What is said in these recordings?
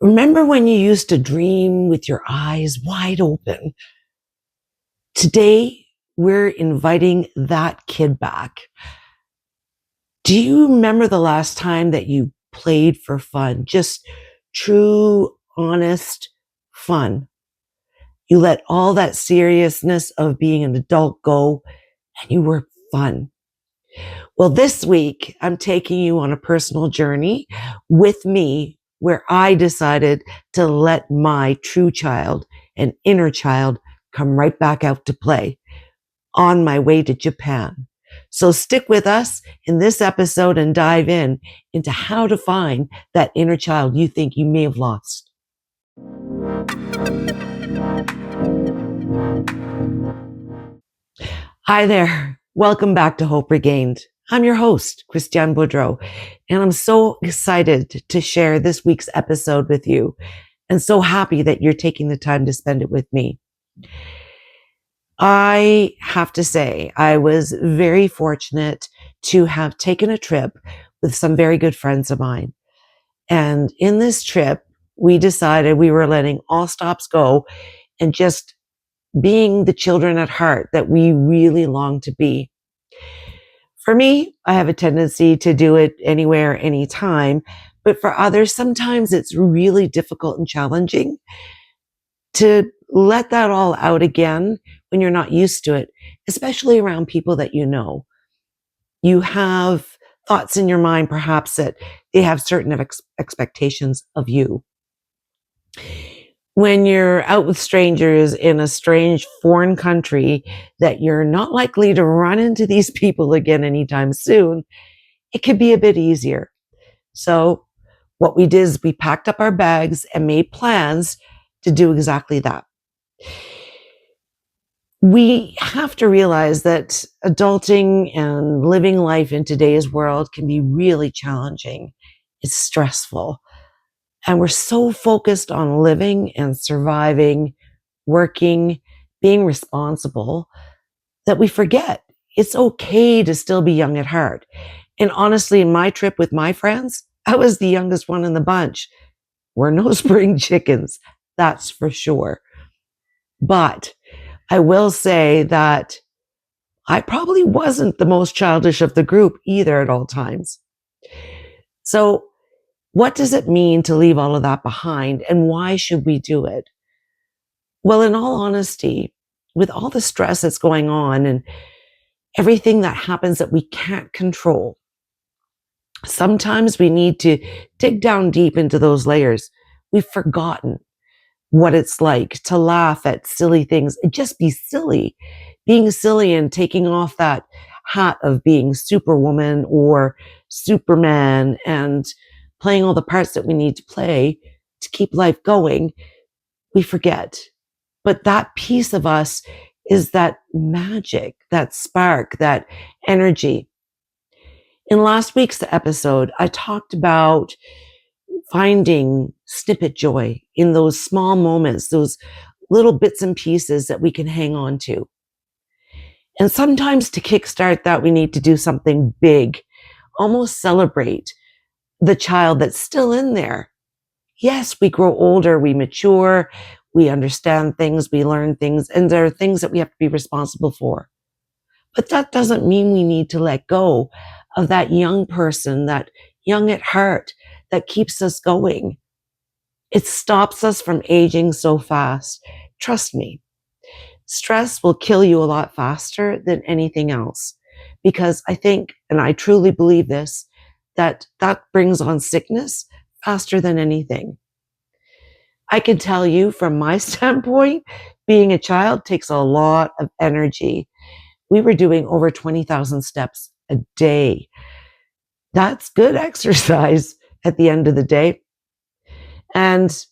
Remember when you used to dream with your eyes wide open? Today, we're inviting that kid back. Do you remember the last time that you played for fun? Just true, honest fun. You let all that seriousness of being an adult go and you were fun. Well, this week, I'm taking you on a personal journey with me where I decided to let my true child and inner child come right back out to play on my way to Japan. So stick with us in this episode and dive into how to find that inner child you think you may have lost. Hi there. Welcome back to Hope Regained. I'm your host, Christiane Boudreau, and I'm so excited to share this week's episode with you and so happy that you're taking the time to spend it with me. I have to say, I was very fortunate to have taken a trip with some very good friends of mine. And in this trip, we decided we were letting all stops go and just being the children at heart that we really long to be. For me, I have a tendency to do it anywhere, anytime. But for others, sometimes it's really difficult and challenging to let that all out again when you're not used to it, especially around people that you know. You have thoughts in your mind, perhaps, that they have certain expectations of you. When you're out with strangers in a strange foreign country that you're not likely to run into these people again anytime soon, it could be a bit easier. So what we did is we packed up our bags and made plans to do exactly that. We have to realize that adulting and living life in today's world can be really challenging. It's stressful. And we're so focused on living and surviving, working, being responsible, that we forget it's okay to still be young at heart. And honestly, in my trip with my friends, I was the youngest one in the bunch. We're no spring chickens, that's for sure. But I will say that I probably wasn't the most childish of the group either at all times. So what does it mean to leave all of that behind, and why should we do it? Well, in all honesty, with all the stress that's going on and everything that happens that we can't control, sometimes we need to dig down deep into those layers. We've forgotten what it's like to laugh at silly things and just be silly. Being silly and taking off that hat of being Superwoman or Superman and playing all the parts that we need to play to keep life going, we forget. But that piece of us is that magic, that spark, that energy. In last week's episode, I talked about finding snippet joy in those small moments, those little bits and pieces that we can hang on to. And sometimes to kickstart that, we need to do something big, almost celebrate the child that's still in there. Yes, we grow older, we mature, we understand things, we learn things, and there are things that we have to be responsible for. But that doesn't mean we need to let go of that young person, that young at heart that keeps us going. It stops us from aging so fast. Trust me, stress will kill you a lot faster than anything else. Because I think, and I truly believe this, that brings on sickness faster than anything. I can tell you from my standpoint, being a child takes a lot of energy. We were doing over 20,000 steps a day. That's good exercise at the end of the day. And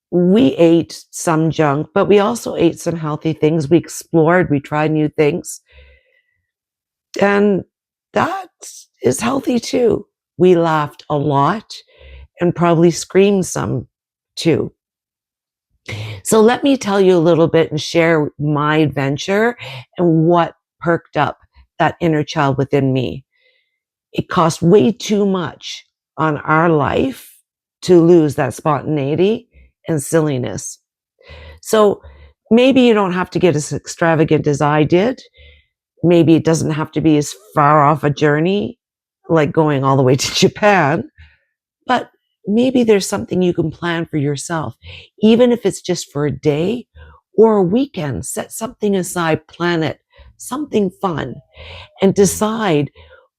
we ate some junk, but we also ate some healthy things. We explored, we tried new things. And that is healthy too. We laughed a lot and probably screamed some too. So let me tell you a little bit and share my adventure and what perked up that inner child within me. It cost way too much on our life to lose that spontaneity and silliness. So maybe you don't have to get as extravagant as I did. Maybe it doesn't have to be as far off a journey, like going all the way to Japan, but maybe there's something you can plan for yourself, even if it's just for a day or a weekend. Set something aside, plan it, something fun, and decide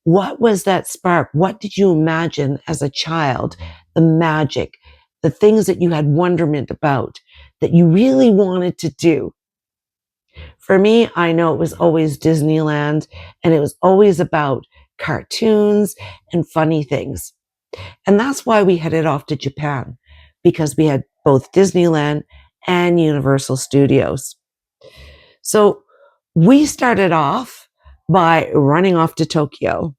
what was that spark? What did you imagine as a child? The magic, the things that you had wonderment about that you really wanted to do. For me, I know it was always Disneyland, and it was always about cartoons and funny things. And that's why we headed off to Japan, because we had both Disneyland and Universal Studios. So we started off by running off to Tokyo,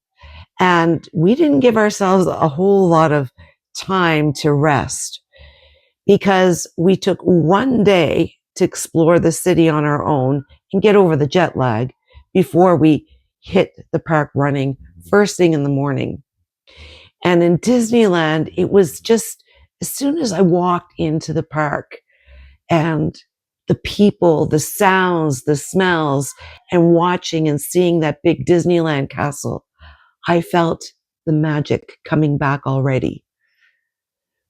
and we didn't give ourselves a whole lot of time to rest because we took one day to explore the city on our own and get over the jet lag before we hit the park running first thing in the morning. And in Disneyland, it was just as soon as I walked into the park and the people, the sounds, the smells, and watching and seeing that big Disneyland castle, I felt the magic coming back already.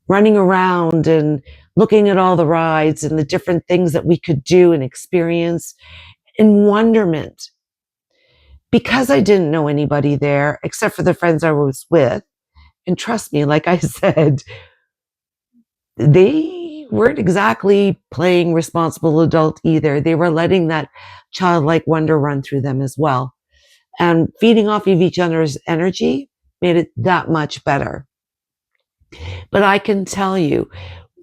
Running around and looking at all the rides and the different things that we could do and experience in wonderment. Because I didn't know anybody there except for the friends I was with, and trust me, like I said, they weren't exactly playing responsible adult either. They were letting that childlike wonder run through them as well. And feeding off of each other's energy made it that much better. But I can tell you,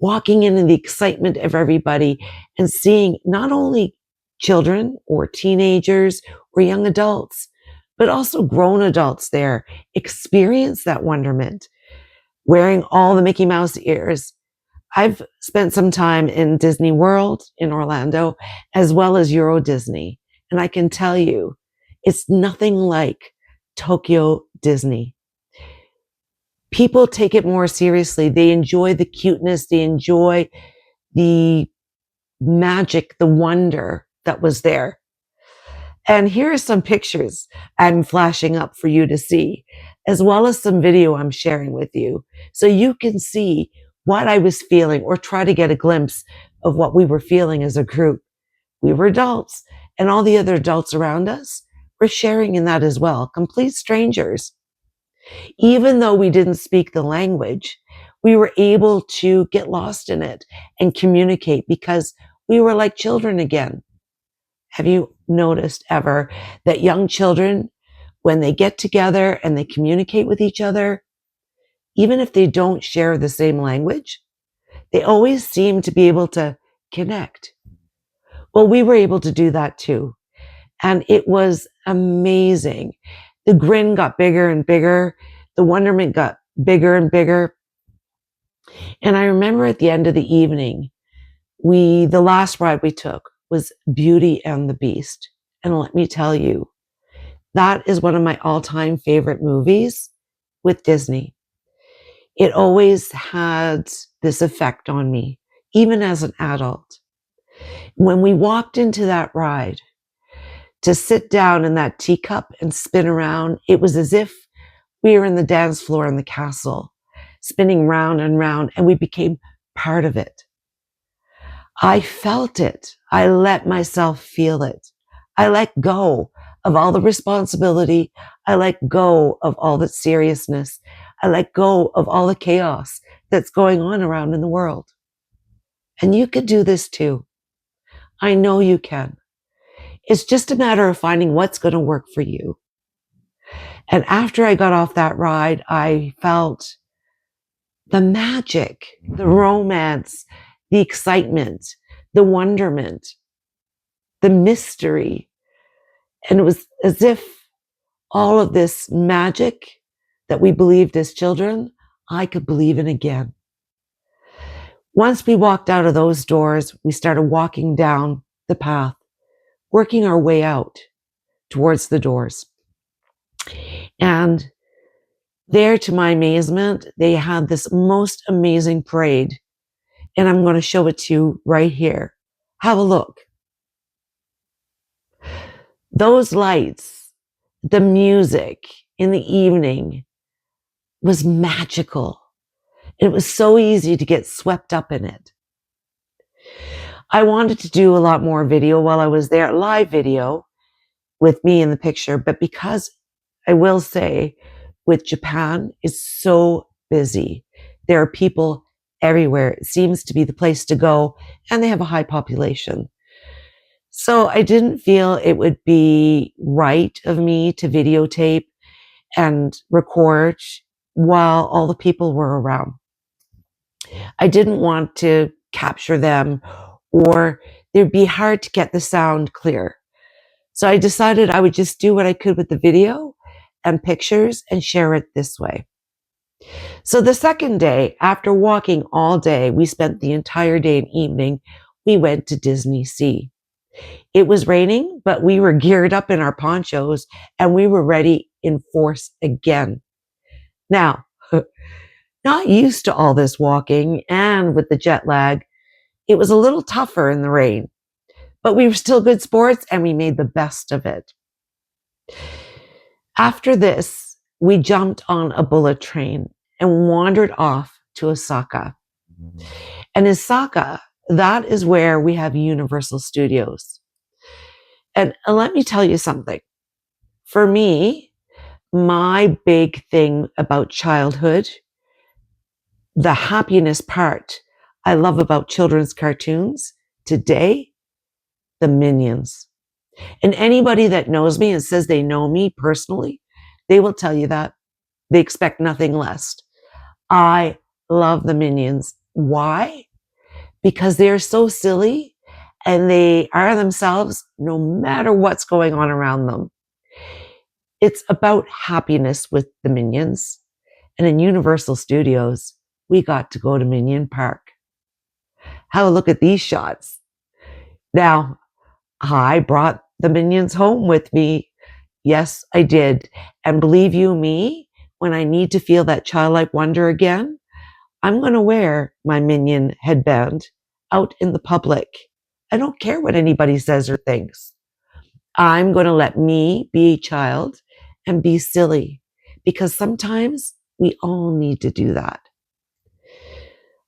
walking into the excitement of everybody and seeing not only children or teenagers or young adults, but also grown adults there experience that wonderment, wearing all the Mickey Mouse ears. I've spent some time in Disney World in Orlando, as well as Euro Disney. And I can tell you, it's nothing like Tokyo Disney. People take it more seriously. They enjoy the cuteness. They enjoy the magic, the wonder that was there. And here are some pictures I'm flashing up for you to see, as well as some video I'm sharing with you. So you can see what I was feeling or try to get a glimpse of what we were feeling as a group. We were adults, and all the other adults around us were sharing in that as well, complete strangers. Even though we didn't speak the language, we were able to get lost in it and communicate because we were like children again. Have you noticed ever that young children, when they get together and they communicate with each other, even if they don't share the same language, they always seem to be able to connect? Well, we were able to do that too. And it was amazing. The grin got bigger and bigger. The wonderment got bigger and bigger. And I remember at the end of the evening, the last ride we took was Beauty and the Beast. And let me tell you, that is one of my all-time favorite movies with Disney. It always had this effect on me, even as an adult. When we walked into that ride, to sit down in that teacup and spin around, it was as if we were in the dance floor in the castle, spinning round and round, and we became part of it. I felt it. I let myself feel it. I let go of all the responsibility. I let go of all the seriousness. I let go of all the chaos that's going on around in the world. And you could do this too. I know you can. It's just a matter of finding what's going to work for you. And after I got off that ride, I felt the magic, the romance, the excitement, the wonderment, the mystery. And it was as if all of this magic that we believed as children, I could believe in again. Once we walked out of those doors, we started walking down the path, working our way out towards the doors. And There, to my amazement, they had this most amazing parade, and I'm going to show it to you right here. Have a look. Those lights, the music in the evening was magical. It was so easy to get swept up in it. I wanted to do a lot more video while I was there, live video with me in the picture, but because I will say with Japan is so busy, there are people everywhere. It seems to be the place to go, and they have a high population. So I didn't feel it would be right of me to videotape and record while all the people were around. I didn't want to capture them, or it'd be hard to get the sound clear. So I decided I would just do what I could with the video and pictures and share it this way. So the second day, after walking all day, we spent the entire day and evening, we went to Disney Sea. It was raining, but we were geared up in our ponchos and we were ready in force again. Now, not used to all this walking and with the jet lag, it was a little tougher in the rain, but we were still good sports and we made the best of it. After this, we jumped on a bullet train and wandered off to Osaka. And Osaka, that is where we have Universal Studios. And let me tell you something. For me, my big thing about childhood, the happiness part I love about children's cartoons today, the Minions. And anybody that knows me and says they know me personally, they will tell you that. They expect nothing less. I love the Minions. Why? Because they're so silly and they are themselves no matter what's going on around them. It's about happiness with the Minions. And in Universal Studios, we got to go to Minion Park. Have a look at these shots. Now, I brought the Minions home with me. Yes, I did. And believe you me, when I need to feel that childlike wonder again, I'm going to wear my Minion headband out in the public. I don't care what anybody says or thinks. I'm going to let me be a child and be silly, because sometimes we all need to do that.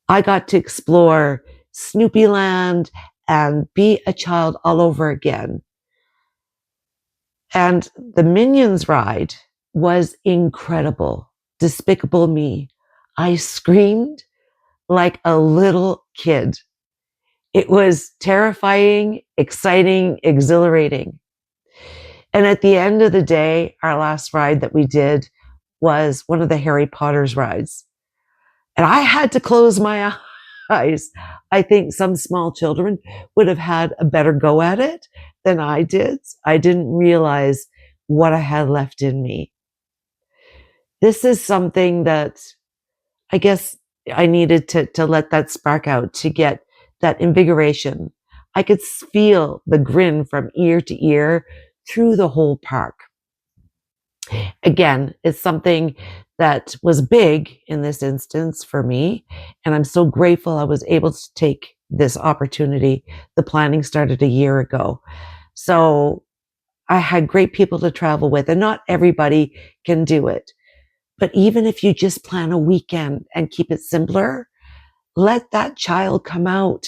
I got to explore Snoopy Land and be a child all over again. And the Minions ride was incredible. Despicable Me. I screamed like a little kid. It was terrifying, exciting, exhilarating. And at the end of the day, our last ride that we did was one of the Harry Potter's rides. And I had to close my eyes. I think some small children would have had a better go at it than I did. I didn't realize what I had left in me. This is something that I guess I needed to let that spark out, to get that invigoration. I could feel the grin from ear to ear through the whole park. Again, it's something that was big in this instance for me, and I'm so grateful I was able to take this opportunity. The planning started a year ago. So I had great people to travel with, and not everybody can do it. But even if you just plan a weekend and keep it simpler, let that child come out,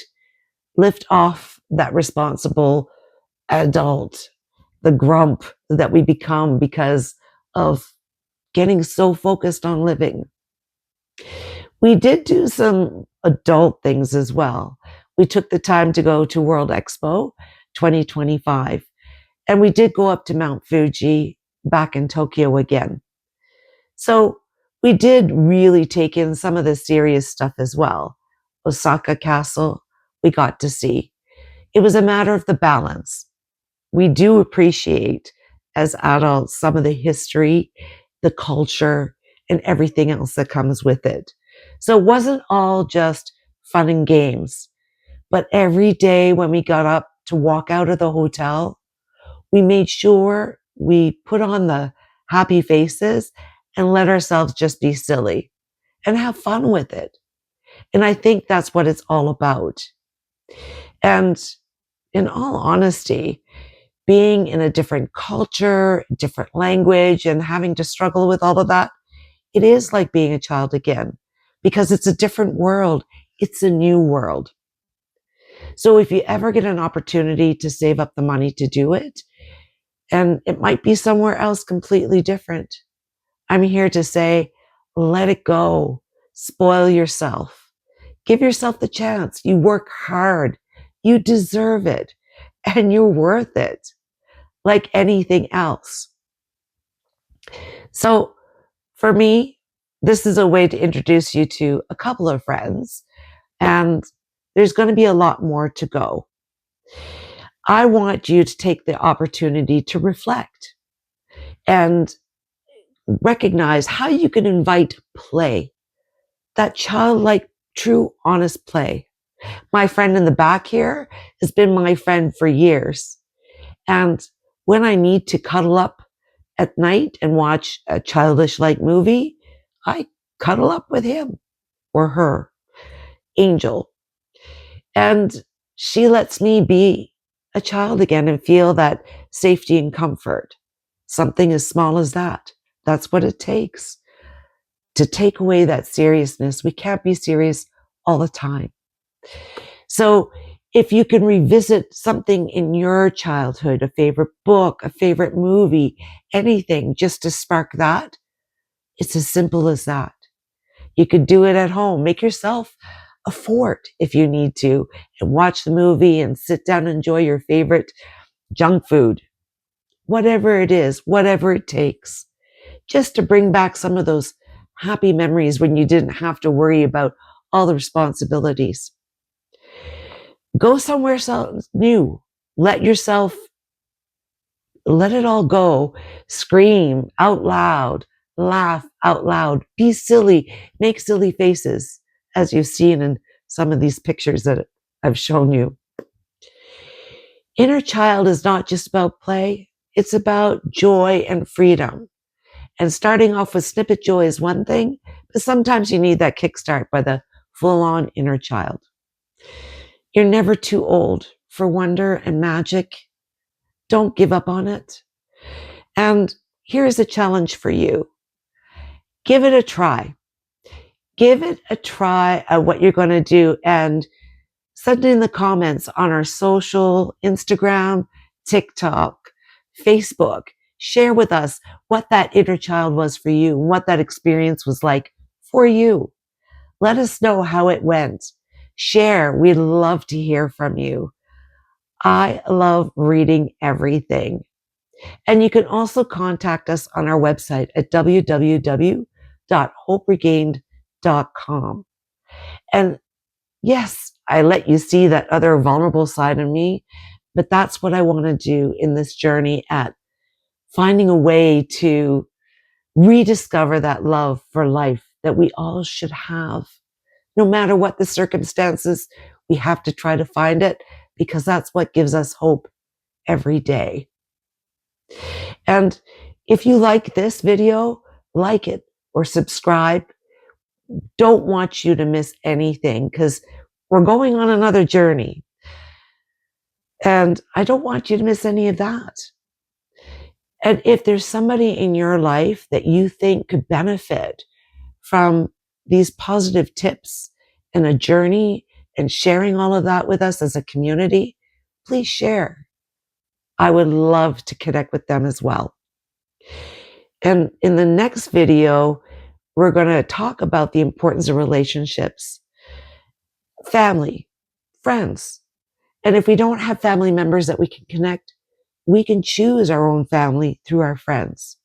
lift off that responsible adult, the grump that we become because of getting so focused on living. We did do some adult things as well. We took the time to go to World Expo 2025, and we did go up to Mount Fuji back in Tokyo again. So we did really take in some of the serious stuff as well. Osaka Castle, we got to see. It was a matter of the balance. We do appreciate as adults some of the history, the culture, and everything else that comes with it. So it wasn't all just fun and games, but every day when we got up to walk out of the hotel, we made sure we put on the happy faces and let ourselves just be silly and have fun with it. And I think that's what it's all about. And in all honesty, being in a different culture, different language, and having to struggle with all of that, it is like being a child again, because it's a different world. It's a new world. So if you ever get an opportunity to save up the money to do it, and it might be somewhere else completely different, I'm here to say, let it go. Spoil yourself. Give yourself the chance. You work hard. You deserve it. And you're worth it, like anything else. So for me, this is a way to introduce you to a couple of friends, and there's going to be a lot more to go. I want you to take the opportunity to reflect and recognize how you can invite play, that childlike, true, honest play. My friend in the back here has been my friend for years. And when I need to cuddle up at night and watch a childish like movie, I cuddle up with him or her, Angel. And she lets me be a child again and feel that safety and comfort. Something as small as that. That's what it takes to take away that seriousness. We can't be serious all the time. So if you can revisit something in your childhood, a favorite book, a favorite movie, anything, just to spark that, it's as simple as that. You could do it at home. Make yourself a fort if you need to, and watch the movie and sit down and enjoy your favorite junk food. Whatever it is, whatever it takes, just to bring back some of those happy memories when you didn't have to worry about all the responsibilities. Go somewhere new. Let it all go. Scream out loud, laugh out loud, be silly, make silly faces, as you've seen in some of these pictures that I've shown you. Inner child is not just about play. It's about joy and freedom. And starting off with snippet joy is one thing, but sometimes you need that kickstart by the full-on inner child. You're never too old for wonder and magic. Don't give up on it. And here's a challenge for you. Give it a try. Give it a try at what you're going to do, and send in the comments on our social, Instagram, TikTok, Facebook. Share with us what that inner child was for you, what that experience was like for you. Let us know how it went. Share. We'd love to hear from you. I love reading everything. And you can also contact us on our website at www.hoperegained.com. And yes, I let you see that other vulnerable side of me, but that's what I want to do in this journey at finding a way to rediscover that love for life that we all should have. No matter what the circumstances, we have to try to find it, because that's what gives us hope every day. And if you like this video, like it or subscribe. Don't want you to miss anything, because we're going on another journey. And I don't want you to miss any of that. And if there's somebody in your life that you think could benefit from these positive tips and a journey and sharing all of that with us as a community, please share. I would love to connect with them as well. And in the next video, we're going to talk about the importance of relationships, family, friends. And if we don't have family members that we can connect, we can choose our own family through our friends.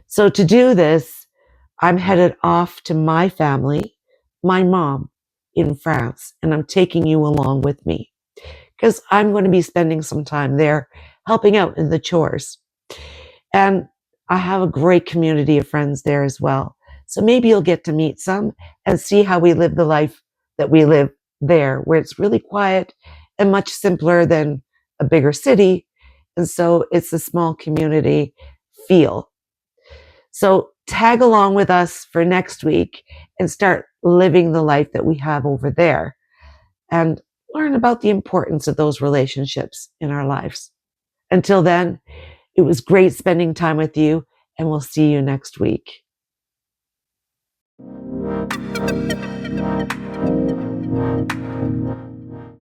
So to do this, I'm headed off to my family, my mom in France, and I'm taking you along with me, because I'm going to be spending some time there helping out in the chores. And I have a great community of friends there as well. So maybe you'll get to meet some and see how we live the life that we live there, where it's really quiet and much simpler than a bigger city. And so it's a small community feel. So tag along with us for next week and start living the life that we have over there and learn about the importance of those relationships in our lives. Until then, it was great spending time with you, and we'll see you next week.